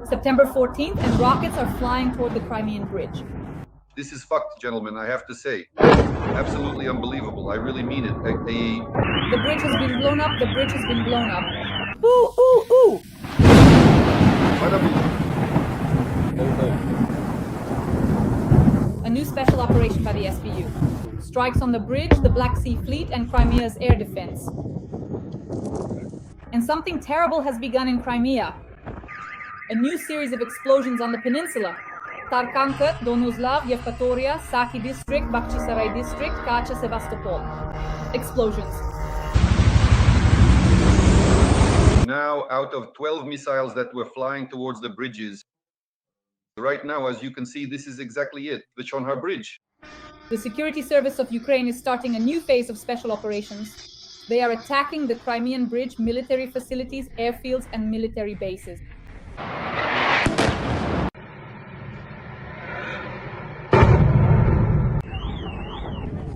September 14th, and rockets are flying toward the Crimean Bridge. This is fucked, gentlemen, I have to say. Absolutely unbelievable. I really mean it. The bridge has been blown up. The bridge has been blown up. Ooh, ooh, ooh. A new special operation by the SBU. Strikes on the bridge, the Black Sea Fleet, and Crimea's air defense. And something terrible has begun in Crimea. A new series of explosions on the peninsula. Tarkanka, Donuslav, Yevpatoria, Saki district, Bakhchisaray district, Kacha, Sevastopol. Explosions. Now, out of 12 missiles that were flying towards the bridges, right now, as you can see, this is exactly it, the Chonhar Bridge. The security service of Ukraine is starting a new phase of special operations. They are attacking the Crimean Bridge, military facilities, airfields, and military bases.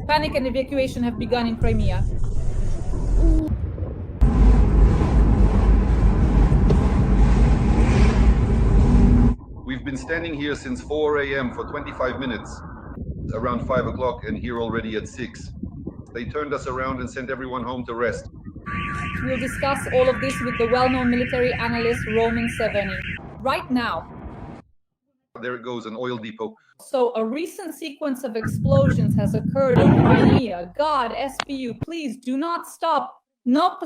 Panic and evacuation have begun in Crimea. We've been standing here since 4 a.m. for 25 minutes, around 5 o'clock, and here already at 6. They turned us around and sent everyone home to rest. We'll discuss all of this with the well-known military analyst Roman Seveni. Right now. There it goes, an oil depot. So a recent sequence of explosions has occurred in Crimea. God, SBU, please do not stop. No.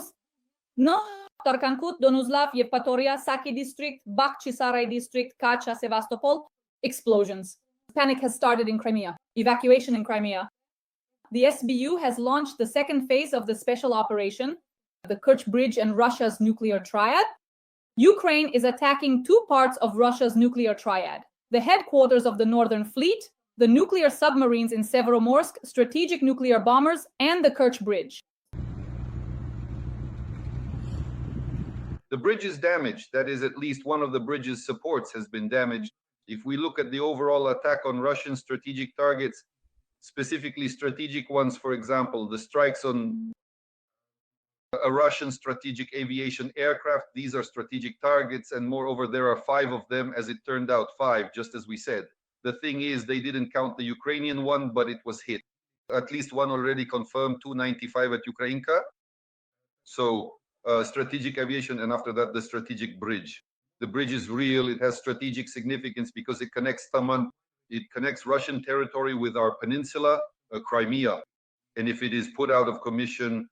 Tarkankut, Donuslav, Yevpatoria, Saki district, Bakhchisaray district, Kacha, Sevastopol. Explosions. Panic has started in Crimea. Evacuation in Crimea. The SBU has launched the second phase of the special operation, the Kerch Bridge and Russia's nuclear triad. Ukraine is attacking two parts of Russia's nuclear triad: the headquarters of the Northern Fleet, the nuclear submarines in Severomorsk, strategic nuclear bombers, and the Kerch Bridge. The bridge is damaged. That is, at least one of the bridge's supports has been damaged. If we look at the overall attack on Russian strategic targets, specifically strategic ones, for example, the strikes on a Russian strategic aviation aircraft, these are strategic targets, and moreover, there are 5 of them, as it turned out, 5, just as we said. The thing is, they didn't count the Ukrainian one, but it was hit. At least one already confirmed, 295 at Ukrainka. So, strategic aviation, and after that, the strategic bridge. The bridge is real. It has strategic significance because it connects Taman, it connects Russian territory with our peninsula, Crimea. And if it is put out of commission,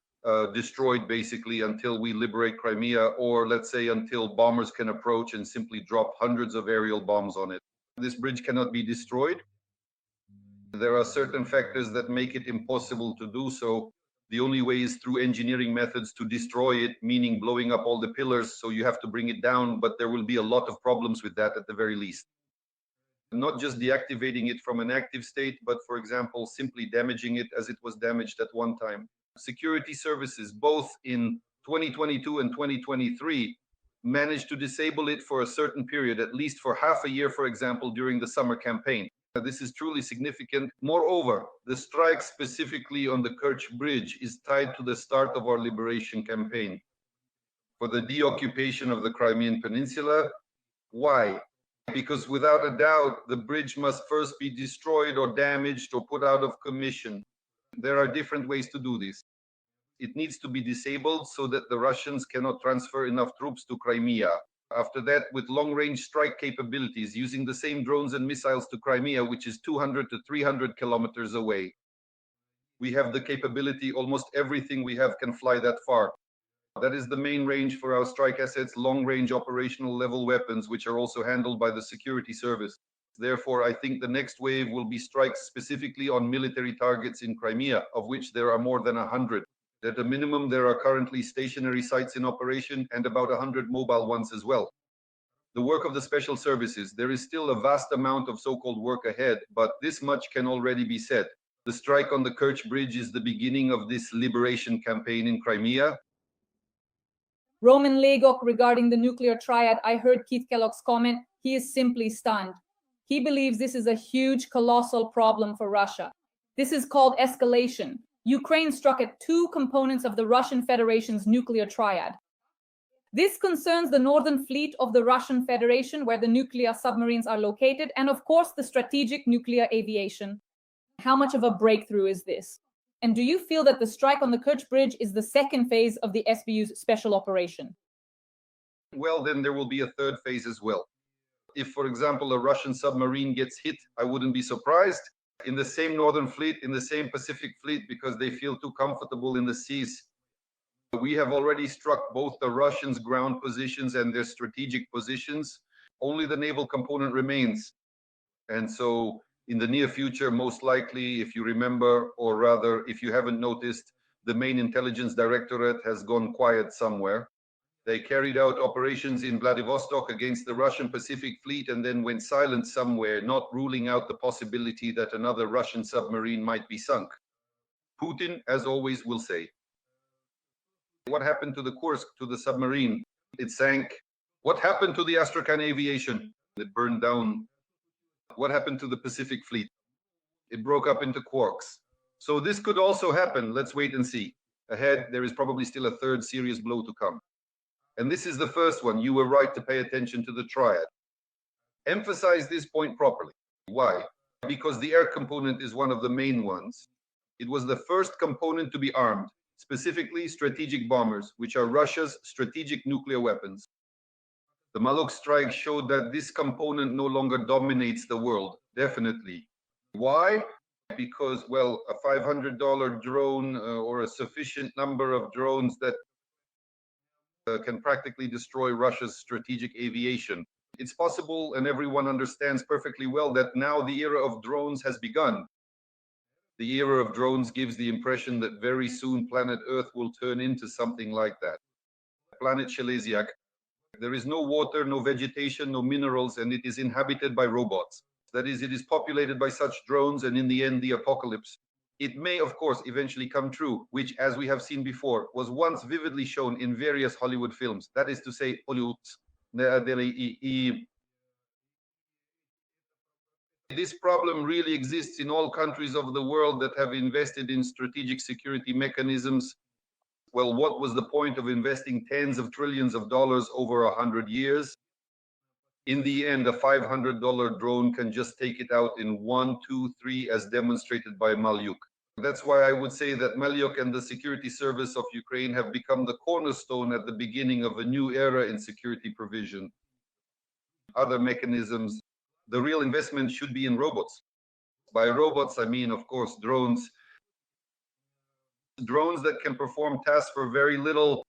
destroyed basically until we liberate Crimea, or let's say until bombers can approach and simply drop hundreds of aerial bombs on it. This bridge cannot be destroyed. There are certain factors that make it impossible to do so. The only way is through engineering methods to destroy it, meaning blowing up all the pillars, so you have to bring it down, but there will be a lot of problems with that at the very least. Not just deactivating it from an active state, but for example, simply damaging it as it was damaged at one time. Security services, both in 2022 and 2023, managed to disable it for a certain period, at least for half a year, for example, during the summer campaign. This is truly significant. Moreover, the strike specifically on the Kerch Bridge is tied to the start of our liberation campaign for the deoccupation of the Crimean Peninsula. Why? Because without a doubt, the bridge must first be destroyed or damaged or put out of commission. There are different ways to do this. It needs to be disabled so that the Russians cannot transfer enough troops to Crimea. After that, with long-range strike capabilities, using the same drones and missiles to Crimea, which is 200 to 300 kilometers away. We have the capability, almost everything we have can fly that far. That is the main range for our strike assets, long-range operational level weapons, which are also handled by the security service. Therefore, I think the next wave will be strikes specifically on military targets in Crimea, of which there are more than 100. At a minimum, there are currently stationary sites in operation and about 100 mobile ones as well. The work of the special services, there is still a vast amount of so-called work ahead, but this much can already be said. The strike on the Kerch Bridge is the beginning of this liberation campaign in Crimea. Roman Legok, regarding the nuclear triad, I heard Keith Kellogg's comment. He is simply stunned. He believes this is a huge, colossal problem for Russia. This is called escalation. Ukraine struck at two components of the Russian Federation's nuclear triad. This concerns the Northern Fleet of the Russian Federation, where the nuclear submarines are located, and of course the strategic nuclear aviation. How much of a breakthrough is this? And do you feel that the strike on the Kerch Bridge is the second phase of the SBU's special operation? Well, then there will be a third phase as well. If, for example, a Russian submarine gets hit, I wouldn't be surprised. In the same Northern Fleet, in the same Pacific Fleet, because they feel too comfortable in the seas. We have already struck both the Russians' ground positions and their strategic positions. Only the naval component remains. And so in the near future, most likely, if you remember, or rather, if you haven't noticed, the main intelligence directorate has gone quiet somewhere. They carried out operations in Vladivostok against the Russian Pacific Fleet and then went silent somewhere, not ruling out the possibility that another Russian submarine might be sunk. Putin, as always, will say. What happened to the Kursk, to the submarine? It sank. What happened to the Astrakhan aviation? It burned down. What happened to the Pacific Fleet? It broke up into quarks. So this could also happen. Let's wait and see. Ahead, there is probably still a third serious blow to come. And this is the first one. You were right to pay attention to the triad. Emphasize this point properly. Why? Because the air component is one of the main ones. It was the first component to be armed, specifically strategic bombers, which are Russia's strategic nuclear weapons. The Maluk strike showed that this component no longer dominates the world, definitely. Why? Because, well, a $500 drone or a sufficient number of drones that can practically destroy Russia's strategic aviation. It's possible, and everyone understands perfectly well, that now the era of drones has begun. The era of drones gives the impression that very soon planet Earth will turn into something like that. Planet Shelesiak. There is no water, no vegetation, no minerals, and it is inhabited by robots. That is, it is populated by such drones, and in the end, the apocalypse. It may, of course, eventually come true, which, as we have seen before, was once vividly shown in various Hollywood films. That is to say, Hollywood. This problem really exists in all countries of the world that have invested in strategic security mechanisms. Well, what was the point of investing tens of trillions of dollars over 100 years? In the end, a $500 drone can just take it out in 1, 2, 3, as demonstrated by Malyuk. That's why I would say that Malyuk and the security service of Ukraine have become the cornerstone at the beginning of a new era in security provision. Other mechanisms, the real investment should be in robots. By robots, I mean, of course, drones. Drones that can perform tasks for very little.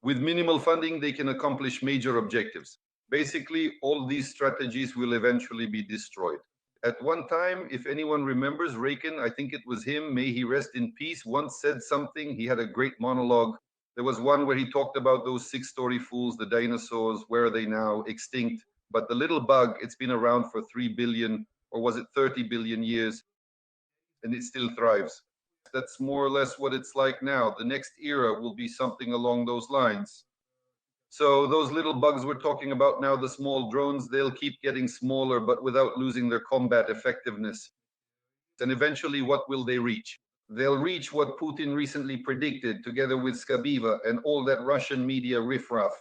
With minimal funding, they can accomplish major objectives. Basically, all these strategies will eventually be destroyed. At one time, if anyone remembers, Reagan, I think it was him, may he rest in peace, once said something. He had a great monologue. There was one where he talked about those 6-story fools, the dinosaurs. Where are they now? Extinct. But the little bug, it's been around for 3 billion, or was it 30 billion years, and it still thrives. That's more or less what it's like now. The next era will be something along those lines. So those little bugs we're talking about now, the small drones, they'll keep getting smaller, but without losing their combat effectiveness. And eventually, what will they reach? They'll reach what Putin recently predicted, together with Skabiva and all that Russian media riffraff.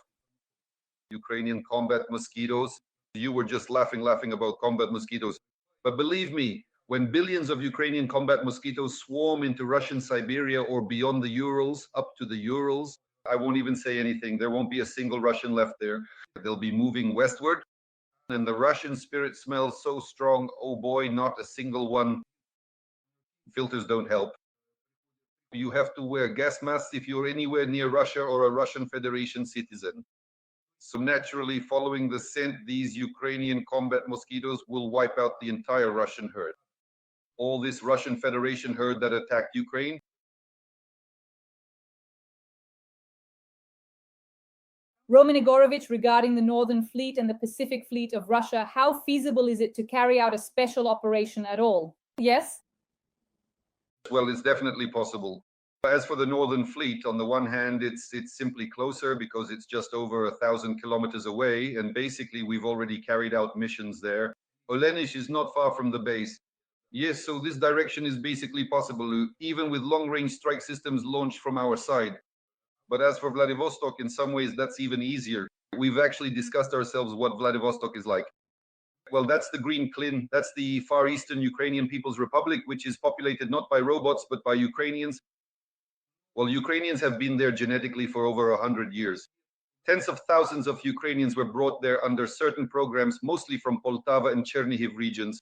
Ukrainian combat mosquitoes. You were just laughing about combat mosquitoes. But believe me, when billions of Ukrainian combat mosquitoes swarm into Russian Siberia or beyond the Urals, up to the Urals, I won't even say anything. There won't be a single Russian left there. They'll be moving westward. And the Russian spirit smells so strong, oh boy, not a single one. Filters don't help. You have to wear gas masks if you're anywhere near Russia or a Russian Federation citizen. So naturally, following the scent, these Ukrainian combat mosquitoes will wipe out the entire Russian herd. All this Russian Federation herd that attacked Ukraine. Roman Igorovich, regarding the Northern Fleet and the Pacific Fleet of Russia, how feasible is it to carry out a special operation at all? Yes? Well, it's definitely possible. As for the Northern Fleet, on the one hand, it's simply closer because it's just over 1,000 kilometers away, and basically we've already carried out missions there. Olenish is not far from the base. Yes, so this direction is basically possible, even with long-range strike systems launched from our side. But as for Vladivostok, in some ways, that's even easier. We've actually discussed ourselves what Vladivostok is like. Well, that's the Green Klin. That's the Far Eastern Ukrainian People's Republic, which is populated not by robots, but by Ukrainians. Well, Ukrainians have been there genetically for over 100 years. Tens of thousands of Ukrainians were brought there under certain programs, mostly from Poltava and Chernihiv regions.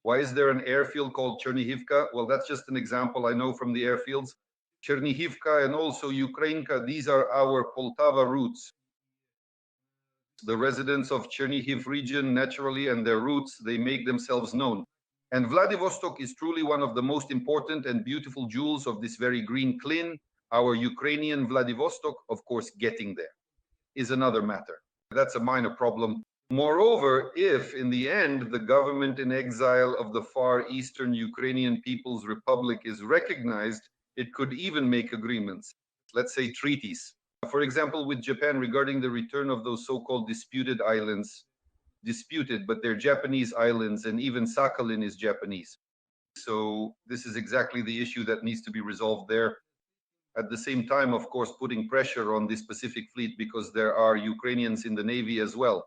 Why is there an airfield called Chernihivka? Well, that's just an example I know from the airfields. Chernihivka and also Ukrainka, these are our Poltava roots. The residents of Chernihiv region, naturally, and their roots, they make themselves known. And Vladivostok is truly one of the most important and beautiful jewels of this very green Klin. Our Ukrainian Vladivostok, of course, getting there is another matter. That's a minor problem. Moreover, if in the end the government in exile of the Far Eastern Ukrainian People's Republic is recognized, it could even make agreements, let's say treaties. For example, with Japan regarding the return of those so-called disputed islands, but they're Japanese islands, and even Sakhalin is Japanese. So this is exactly the issue that needs to be resolved there. At the same time, of course, putting pressure on this Pacific Fleet because there are Ukrainians in the Navy as well.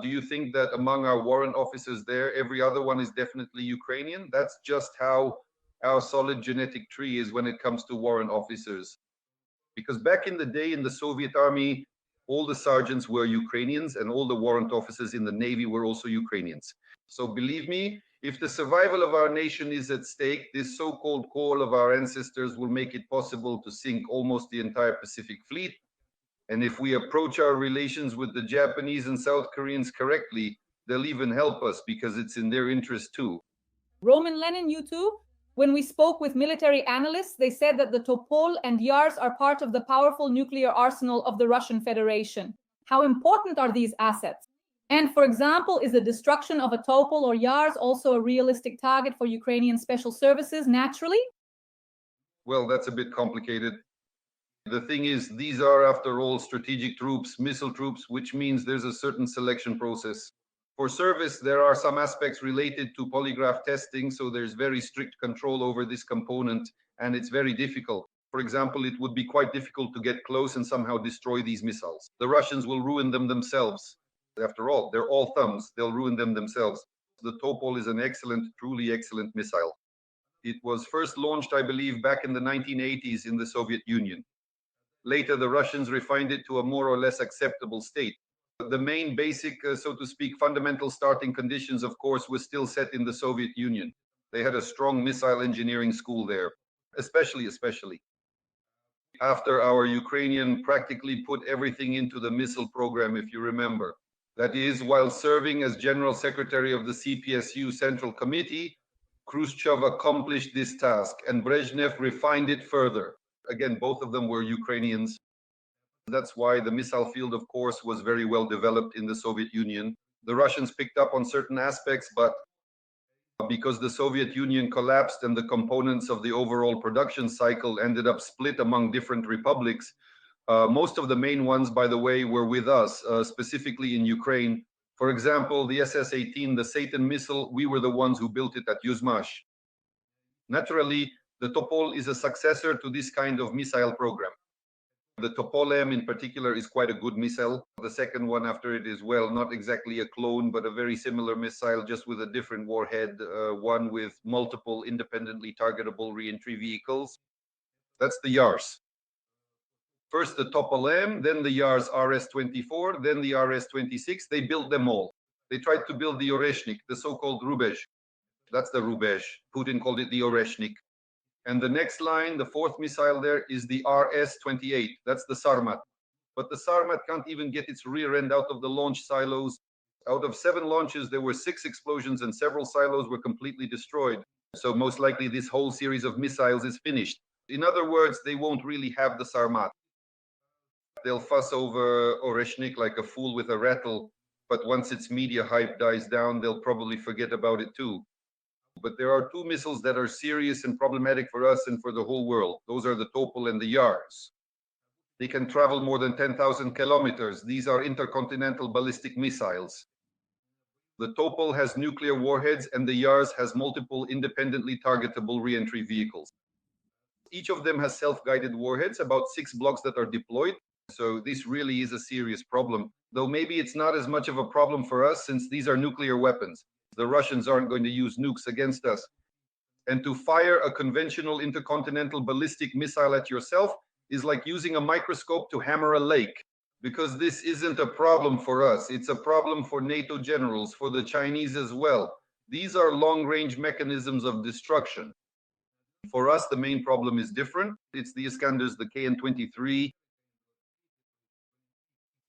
Do you think that among our warrant officers there, every other one is definitely Ukrainian? That's just how our solid genetic tree is when it comes to warrant officers. Because back in the day in the Soviet army, all the sergeants were Ukrainians and all the warrant officers in the Navy were also Ukrainians. So believe me, if the survival of our nation is at stake, this so-called call of our ancestors will make it possible to sink almost the entire Pacific Fleet. And if we approach our relations with the Japanese and South Koreans correctly, they'll even help us because it's in their interest too. Roman Lenin, you too? When we spoke with military analysts, they said that the Topol and Yars are part of the powerful nuclear arsenal of the Russian Federation. How important are these assets? And for example, is the destruction of a Topol or Yars also a realistic target for Ukrainian special services naturally? Well, that's a bit complicated. The thing is, these are, after all, strategic troops, missile troops, which means there's a certain selection process. For service, there are some aspects related to polygraph testing, so there's very strict control over this component, and it's very difficult. For example, it would be quite difficult to get close and somehow destroy these missiles. The Russians will ruin them themselves. After all, they're all thumbs. They'll ruin them themselves. The Topol is an excellent, truly excellent missile. It was first launched, I believe, back in the 1980s in the Soviet Union. Later, the Russians refined it to a more or less acceptable state. The main basic, so to speak, fundamental starting conditions, of course, were still set in the Soviet Union. They had a strong missile engineering school there, especially. After our Ukrainian practically put everything into the missile program, if you remember. That is, while serving as General Secretary of the CPSU Central Committee, Khrushchev accomplished this task and Brezhnev refined it further. Again, both of them were Ukrainians. That's why the missile field, of course, was very well developed in the Soviet Union. The Russians picked up on certain aspects, but because the Soviet Union collapsed and the components of the overall production cycle ended up split among different republics, most of the main ones, by the way, were with us, specifically in Ukraine. For example, the SS-18, the Satan missile, we were the ones who built it at Yuzmash. Naturally, the Topol is a successor to this kind of missile program. The Topol-M in particular is quite a good missile. The second one after it is, well, not exactly a clone, but a very similar missile, just with a different warhead, one with multiple independently targetable reentry vehicles. That's the Yars. First the Topol-M, then the Yars RS-24, then the RS-26. They built them all. They tried to build the Oreshnik, the so-called Rubezh. That's the Rubezh. Putin called it the Oreshnik. And the next line, the fourth missile there, is the RS-28. That's the Sarmat. But the Sarmat can't even get its rear end out of the launch silos. Out of 7 launches, there were 6 explosions and several silos were completely destroyed. So most likely this whole series of missiles is finished. In other words, they won't really have the Sarmat. They'll fuss over Oreshnik like a fool with a rattle. But once its media hype dies down, they'll probably forget about it too. But there are 2 missiles that are serious and problematic for us and for the whole world. Those are the Topol and the Yars. They can travel more than 10,000 kilometers. These are intercontinental ballistic missiles. The Topol has nuclear warheads and the Yars has multiple independently targetable reentry vehicles. Each of them has self-guided warheads, about 6 blocks that are deployed. So this really is a serious problem, though maybe it's not as much of a problem for us since these are nuclear weapons. The Russians aren't going to use nukes against us. And to fire a conventional intercontinental ballistic missile at yourself is like using a microscope to hammer a lake, because this isn't a problem for us. It's a problem for NATO generals, for the Chinese as well. These are long-range mechanisms of destruction. For us, the main problem is different. It's the Iskanders, the KN-23,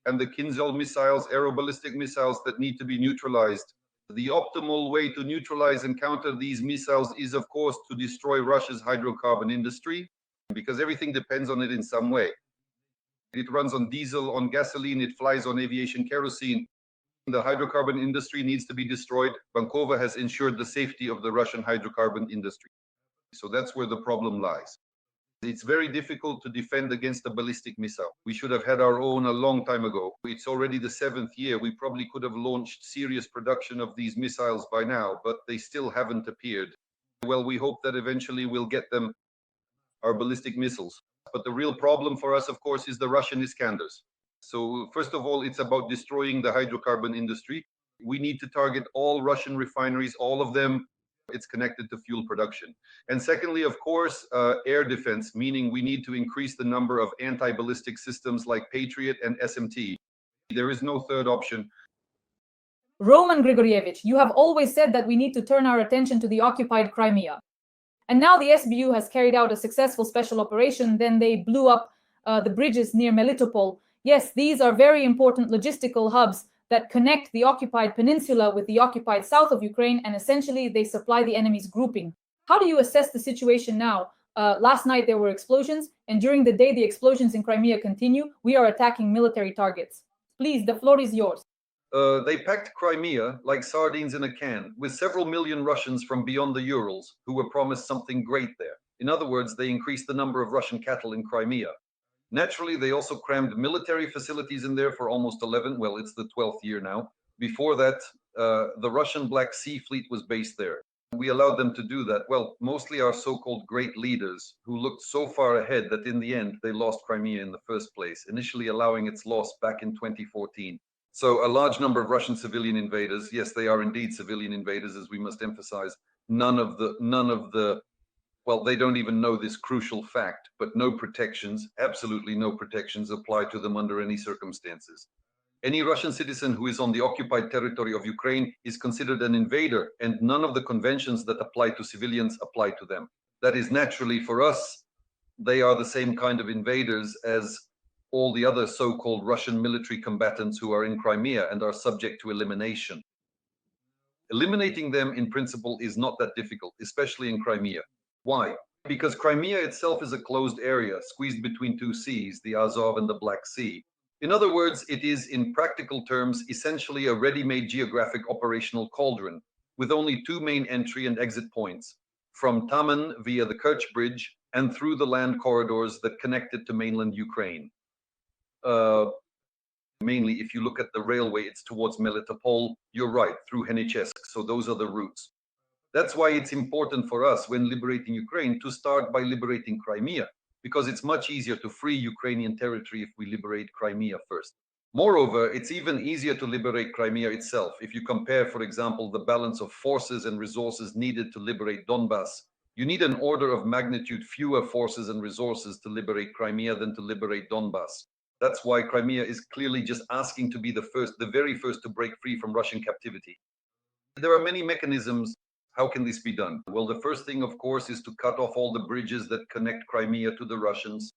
and the Kinzhal missiles, aeroballistic missiles that need to be neutralized. The optimal way to neutralize and counter these missiles is, of course, to destroy Russia's hydrocarbon industry, because everything depends on it in some way. It runs on diesel, on gasoline, it flies on aviation kerosene. The hydrocarbon industry needs to be destroyed. Bankova has ensured the safety of the Russian hydrocarbon industry. So that's where the problem lies. It's very difficult to defend against a ballistic missile. We should have had our own a long time ago. It's already the 7th year. We probably could have launched serious production of these missiles by now, but they still haven't appeared. Well, we hope that eventually we'll get them, our ballistic missiles. But the real problem for us, of course, is the Russian Iskanders. So first of all, it's about destroying the hydrocarbon industry. We need to target all Russian refineries, all of them. It's connected to fuel production. And secondly, of course, air defense, meaning we need to increase the number of anti-ballistic systems like Patriot and SMT. There is no third option. Roman Grigorievich, you have always said that we need to turn our attention to the occupied Crimea. And now the SBU has carried out a successful special operation. Then they blew up the bridges near Melitopol. Yes, these are very important logistical hubs that connect the occupied peninsula with the occupied south of Ukraine, and essentially they supply the enemy's grouping. How do you assess the situation now? Last night there were explosions, and during the day the explosions in Crimea continue. We are attacking military targets. Please, the floor is yours. They packed Crimea like sardines in a can, with several million Russians from beyond the Urals who were promised something great there. In other words, they increased the number of Russian cattle in Crimea. Naturally, they also crammed military facilities in there for almost 11, well, it's the 12th year now. Before that, the Russian Black Sea Fleet was based there. We allowed them to do that. Well, mostly our so-called great leaders who looked so far ahead that in the end, they lost Crimea in the first place, initially allowing its loss back in 2014. So a large number of Russian civilian invaders, yes, they are indeed civilian invaders, as we must emphasize. None of the well, they don't even know this crucial fact, but no protections, absolutely no protections apply to them under any circumstances. Any Russian citizen who is on the occupied territory of Ukraine is considered an invader, and none of the conventions that apply to civilians apply to them. That is naturally for us, they are the same kind of invaders as all the other so-called Russian military combatants who are in Crimea and are subject to elimination. Eliminating them in principle is not that difficult, especially in Crimea. Why? Because Crimea itself is a closed area, squeezed between two seas, the Azov and the Black Sea. In other words, it is, in practical terms, essentially a ready-made geographic operational cauldron, with only two main entry and exit points, from Taman via the Kerch Bridge and through the land corridors that connect it to mainland Ukraine. Mainly, if you look at the railway, it's towards Melitopol. You're right, through Henichesk, so those are the routes. That's why it's important for us, when liberating Ukraine, to start by liberating Crimea, because it's much easier to free Ukrainian territory if we liberate Crimea first. Moreover, it's even easier to liberate Crimea itself. If you compare, for example, the balance of forces and resources needed to liberate Donbass, you need an order of magnitude fewer forces and resources to liberate Crimea than to liberate Donbass. That's why Crimea is clearly just asking to be the very first to break free from Russian captivity. There are many mechanisms. How can this be done? Well, the first thing, of course, is to cut off all the bridges that connect Crimea to the Russians.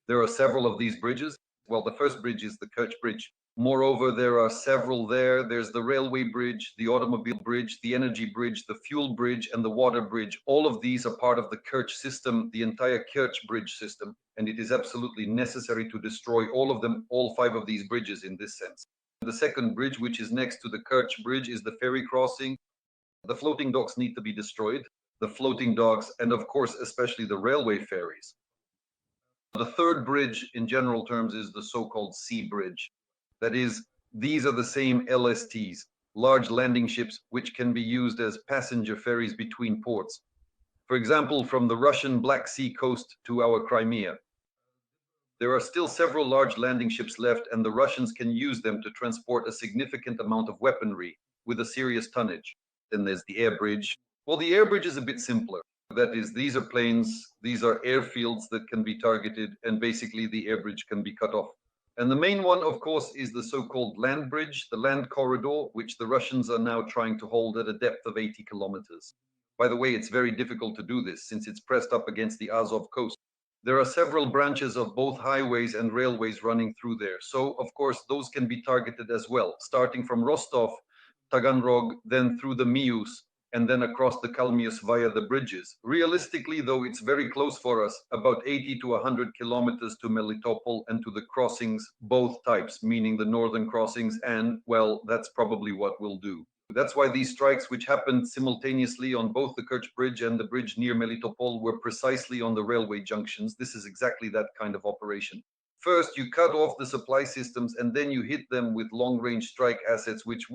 There are several of these bridges. Well, the first bridge is the Kerch Bridge. Moreover, there are several there. There's the railway bridge, the automobile bridge, the energy bridge, the fuel bridge, and the water bridge. All of these are part of the Kerch system, the entire Kerch Bridge system, and it is absolutely necessary to destroy all of them, all 5 of these bridges in this sense. The second bridge, which is next to the Kerch Bridge, is the ferry crossing. The floating docks need to be destroyed, the floating docks, and of course, especially the railway ferries. The third bridge, in general terms, is the so-called sea bridge. That is, these are the same LSTs, large landing ships, which can be used as passenger ferries between ports. For example, from the Russian Black Sea coast to our Crimea. There are still several large landing ships left, and the Russians can use them to transport a significant amount of weaponry with a serious tonnage. Then there's the air bridge. Well, the air bridge is a bit simpler. That is, these are planes, these are airfields that can be targeted, and basically the air bridge can be cut off. And the main one, of course, is the so-called land bridge, the land corridor, which the Russians are now trying to hold at a depth of 80 kilometers. By the way, it's very difficult to do this since it's pressed up against the Azov coast. There are several branches of both highways and railways running through there. So, of course, those can be targeted as well, starting from Rostov, Taganrog, then through the Mius, and then across the Kalmius via the bridges. Realistically, though, it's very close for us, about 80 to 100 kilometers to Melitopol and to the crossings, both types, meaning the northern crossings, and, well, that's probably what we'll do. That's why these strikes, which happened simultaneously on both the Kerch Bridge and the bridge near Melitopol, were precisely on the railway junctions. This is exactly that kind of operation. First, you cut off the supply systems, and then you hit them with long-range strike assets, which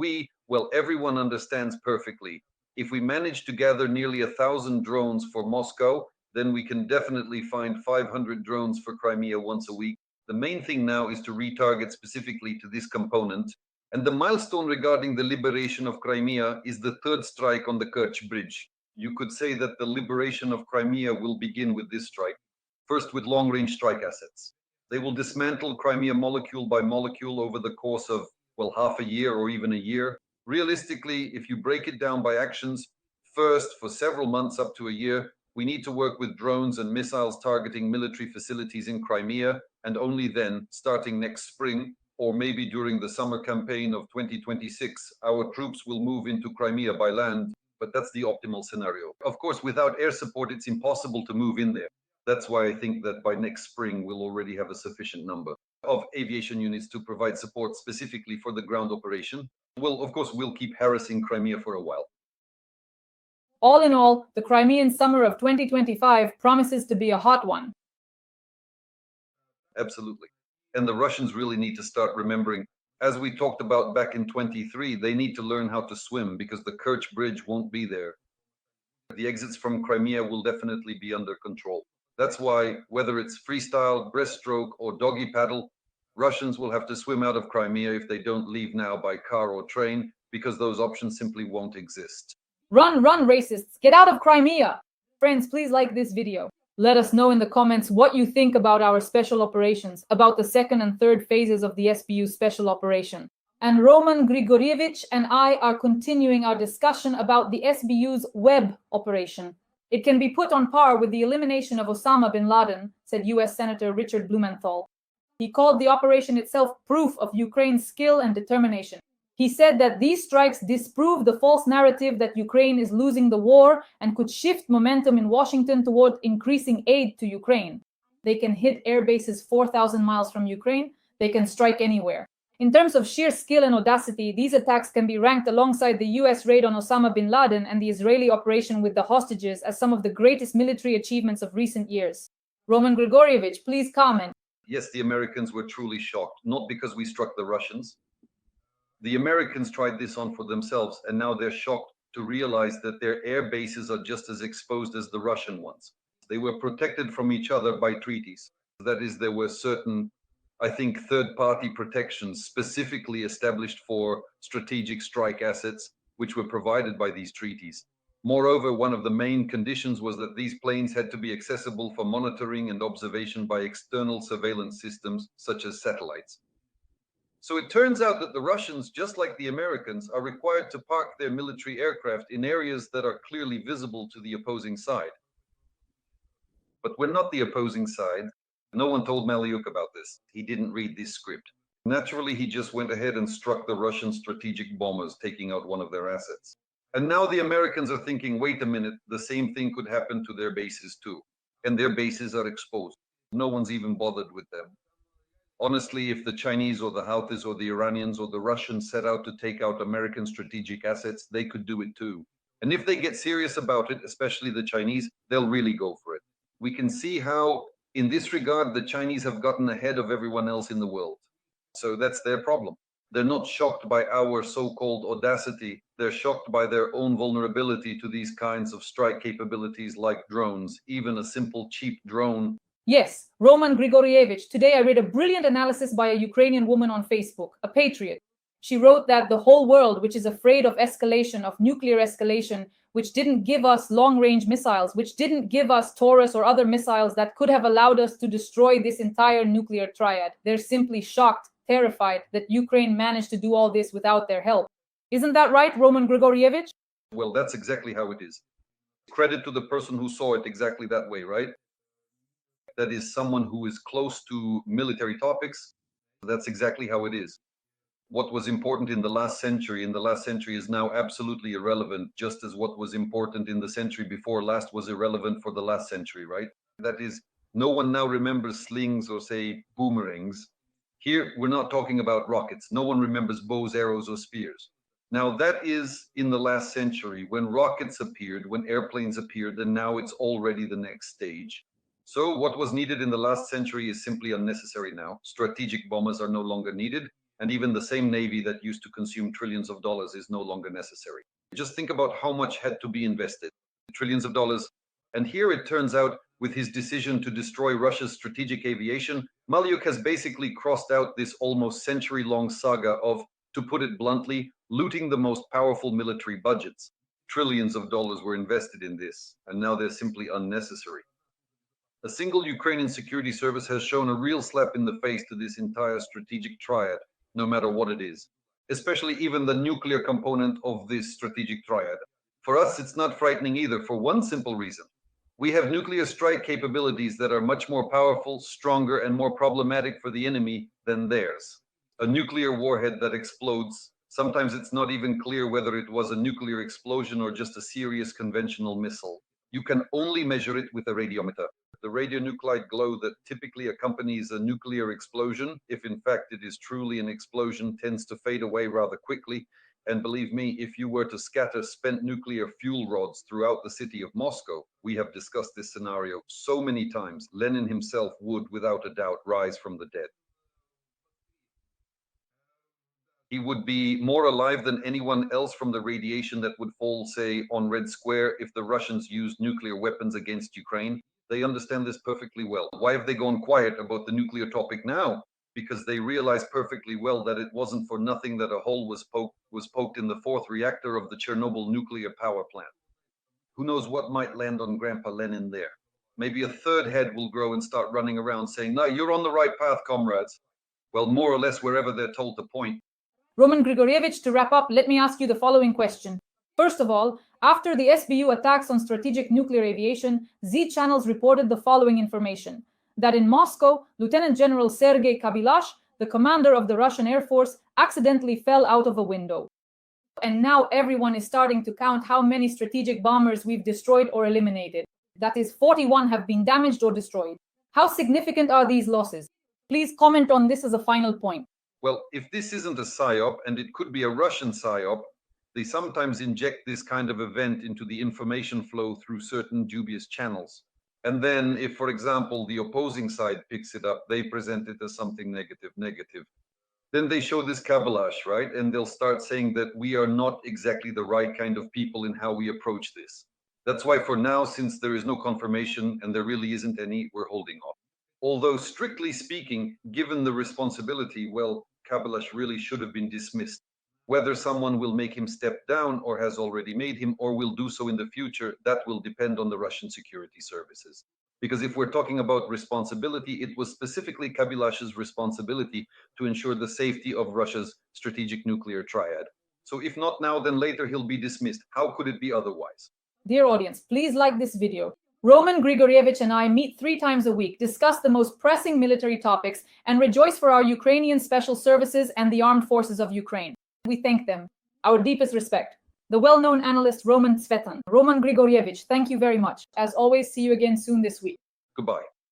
everyone understands perfectly. If we manage to gather nearly 1,000 drones for Moscow, then we can definitely find 500 drones for Crimea once a week. The main thing now is to retarget specifically to this component. And the milestone regarding the liberation of Crimea is the third strike on the Kerch Bridge. You could say that the liberation of Crimea will begin with this strike, first with long-range strike assets. They will dismantle Crimea molecule by molecule over the course of, well, half a year or even a year. Realistically, if you break it down by actions, first, for several months up to a year, we need to work with drones and missiles targeting military facilities in Crimea, and only then, starting next spring, or maybe during the summer campaign of 2026, our troops will move into Crimea by land, but that's the optimal scenario. Of course, without air support, it's impossible to move in there. That's why I think that by next spring, we'll already have a sufficient number of aviation units to provide support specifically for the ground operation. Well, of course, we'll keep harassing Crimea for a while. All in all, the Crimean summer of 2025 promises to be a hot one. Absolutely. And the Russians really need to start remembering, as we talked about back in 23, they need to learn how to swim because the Kerch Bridge won't be there. The exits from Crimea will definitely be under control. That's why, whether it's freestyle, breaststroke, or doggy paddle, Russians will have to swim out of Crimea if they don't leave now by car or train, because those options simply won't exist. Run, run, racists! Get out of Crimea! Friends, please like this video. Let us know in the comments what you think about our special operations, about the second and third phases of the SBU special operation. And Roman Grigorievich and I are continuing our discussion about the SBU's web operation. It can be put on par with the elimination of Osama bin Laden, said US Senator Richard Blumenthal. He called the operation itself proof of Ukraine's skill and determination. He said that these strikes disprove the false narrative that Ukraine is losing the war and could shift momentum in Washington toward increasing aid to Ukraine. They can hit air bases 4,000 miles from Ukraine. They can strike anywhere. In terms of sheer skill and audacity, these attacks can be ranked alongside the US raid on Osama bin Laden and the Israeli operation with the hostages as some of the greatest military achievements of recent years. Roman Grigorievich, please comment. Yes, the Americans were truly shocked, not because we struck the Russians. The Americans tried this on for themselves, and now they're shocked to realize that their air bases are just as exposed as the Russian ones. They were protected from each other by treaties. That is, there were certain, I think, third-party protections specifically established for strategic strike assets, which were provided by these treaties. Moreover, one of the main conditions was that these planes had to be accessible for monitoring and observation by external surveillance systems, such as satellites. So it turns out that the Russians, just like the Americans, are required to park their military aircraft in areas that are clearly visible to the opposing side. But we're not the opposing side. No one told Maliuk about this. He didn't read this script. Naturally, he just went ahead and struck the Russian strategic bombers, taking out one of their assets. And now the Americans are thinking, wait a minute, the same thing could happen to their bases too. And their bases are exposed. No one's even bothered with them. Honestly, if the Chinese or the Houthis or the Iranians or the Russians set out to take out American strategic assets, they could do it too. And if they get serious about it, especially the Chinese, they'll really go for it. We can see how, in this regard, the Chinese have gotten ahead of everyone else in the world. So that's their problem. They're not shocked by our so-called audacity. They're shocked by their own vulnerability to these kinds of strike capabilities like drones, even a simple cheap drone. Yes, Roman Grigorievich. Today I read a brilliant analysis by a Ukrainian woman on Facebook, a patriot. She wrote that the whole world, which is afraid of escalation, of nuclear escalation, which didn't give us long-range missiles, which didn't give us Taurus or other missiles that could have allowed us to destroy this entire nuclear triad. They're simply shocked, terrified that Ukraine managed to do all this without their help. Isn't that right, Roman Grigorievich? Well, that's exactly how it is. Credit to the person who saw it exactly that way, right? That is someone who is close to military topics. That's exactly how it is. What was important in the last century is now absolutely irrelevant, just as what was important in the century before last was irrelevant for the last century, right? That is, no one now remembers slings or, say, boomerangs. Here, we're not talking about rockets. No one remembers bows, arrows, or spears. Now, that is in the last century, when rockets appeared, when airplanes appeared, and now it's already the next stage. So what was needed in the last century is simply unnecessary now. Strategic bombers are no longer needed. And even the same Navy that used to consume trillions of dollars is no longer necessary. Just think about how much had to be invested. Trillions of dollars. And here it turns out, with his decision to destroy Russia's strategic aviation, Malyuk has basically crossed out this almost century-long saga of, to put it bluntly, looting the most powerful military budgets. Trillions of dollars were invested in this, and now they're simply unnecessary. A single Ukrainian security service has shown a real slap in the face to this entire strategic triad, no matter what it is, especially even the nuclear component of this strategic triad. For us, it's not frightening either, for one simple reason. We have nuclear strike capabilities that are much more powerful, stronger, and more problematic for the enemy than theirs. A nuclear warhead that explodes, sometimes it's not even clear whether it was a nuclear explosion or just a serious conventional missile. You can only measure it with a radiometer. The radionuclide glow that typically accompanies a nuclear explosion, if in fact it is truly an explosion, tends to fade away rather quickly. And believe me, if you were to scatter spent nuclear fuel rods throughout the city of Moscow, we have discussed this scenario so many times, Lenin himself would, without a doubt, rise from the dead. He would be more alive than anyone else from the radiation that would fall, say, on Red Square if the Russians used nuclear weapons against Ukraine. They understand this perfectly well. Why have they gone quiet about the nuclear topic now? Because they realize perfectly well that it wasn't for nothing that a hole was poked in the fourth reactor of the Chernobyl nuclear power plant. Who knows what might land on Grandpa Lenin there? Maybe a third head will grow and start running around saying, "No, you're on the right path, comrades." Well, more or less wherever they're told to point. Roman Grigorievich, to wrap up, let me ask you the following question. First of all, after the SBU attacks on strategic nuclear aviation, Z channels reported the following information: that in Moscow, Lieutenant General Sergei Kabilash, the commander of the Russian Air Force, accidentally fell out of a window. And now everyone is starting to count how many strategic bombers we've destroyed or eliminated. That is, 41 have been damaged or destroyed. How significant are these losses? Please comment on this as a final point. Well, if this isn't a PSYOP, and it could be a Russian PSYOP, they sometimes inject this kind of event into the information flow through certain dubious channels. And then if, for example, the opposing side picks it up, they present it as something negative. Then they show this Kabilash, right? And they'll start saying that we are not exactly the right kind of people in how we approach this. That's why for now, since there is no confirmation and there really isn't any, we're holding off. Although strictly speaking, given the responsibility, well, Kabilash really should have been dismissed. Whether someone will make him step down or has already made him or will do so in the future, that will depend on the Russian security services. Because if we're talking about responsibility, it was specifically Kabilash's responsibility to ensure the safety of Russia's strategic nuclear triad. So if not now, then later he'll be dismissed. How could it be otherwise? Dear audience, please like this video. Roman Grigorievich and I meet 3 times a week, discuss the most pressing military topics, and rejoice for our Ukrainian special services and the armed forces of Ukraine. We thank them. Our deepest respect. The well-known analyst Roman Grigorievich, thank you very much. As always, see you again soon this week. Goodbye.